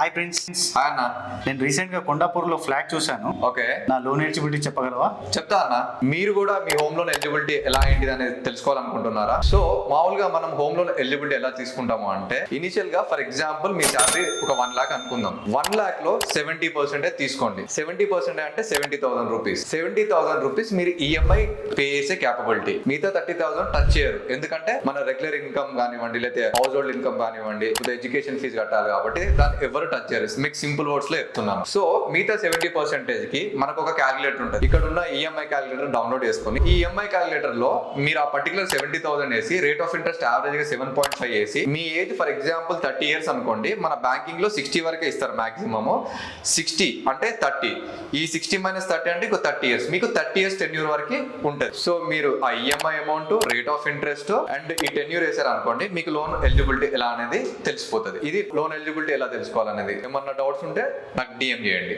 Hi prince. Hi అన్న. నేను recent గా కొండాపూర్ లో ఫ్లాట్ చూశాను. ఓకే, నా లోన్ ఎలిజిబిలిటీ చెప్పగలవా? చెప్తా అన్న. మీరు కూడా మీ హోమ్ లోన్ ఎలిజిబిలిటీ ఎలా ఏంటిది అనేది తెలుసుకోవాలనుకుంటున్నారా? సో మామూలుగా మనం హోమ్ లోన్ ఎలిజిబిలిటీ ఎలా తీసుకుంటాము అంటే, ఇనిషియల్ గా ఫర్ ఎగ్జాంపుల్ మీ శాలరీ ఒక 1 lakh అనుకుందాం. 1 lakh లో 70% తీసుకోండి. 70% అంటే 70,000 రూపీస్. 70,000 రూపీస్ మీరు ఈఎంఐ పే చేసే క్యాపబిలిటీ. మిగతా 30,000 టచ్ చేయరు. ఎందుకంటే మన రెగ్యులర్ ఇన్కమ్ కానివ్వండి, లేకపోతే హౌస్ హోల్డ్ ఇన్కమ్ కానివ్వండి, ఎడ్యుకేషన్ ఫీజు కట్టాలి కాబట్టి దాన్ని ఎవరు టచ్ చేయరు. మీకు సింపుల్ వర్డ్స్ లో చెప్తున్నాను. సో మిగతా 70% కి మనకు ఒక క్యాలిక్యులేటర్ ఉంటుంది. ఇక్కడ ఉన్న ఈఎంఐ క్యాలిక్యులేటర్ డౌన్లోడ్ చేసుకుని ఈ ఈఎంఐ క్యాలిక్యులేటర్ లో మీరు ఆ పర్టికులర్ 70,000 వేసి రేట్ ఆఫ్ ఇంట్రెస్ట్ యావరేజ్ గా 7.5 వేసి మీ ఏజ్ ఫర్ ఎగ్జాంపుల్ 30 years అనుకోండి. మన బ్యాంకింగ్ లో 60 వరకే ఇస్తారు మాక్సిమం. 60 అంటే 30. ఈ 60 - 30 అంటే 30 years. మీకు 30 years టెన్యూర్ వరకు ఉంటుంది. సో మీరు ఆ EMI amount, rate of interest and ఈ టెన్యూర్ వేసారు అనుకోండి, మీకు లోన్ ఎలిజిబిలిటీ ఎలా అనేది తెలిసిపోతుంది. ఇది లోన్ ఎలిజిబిలిటీ ఎలా తెలుసుకోవాలనేది. ఏమన్నా డౌట్స్ ఉంటే నాకు డిఎం చేయండి.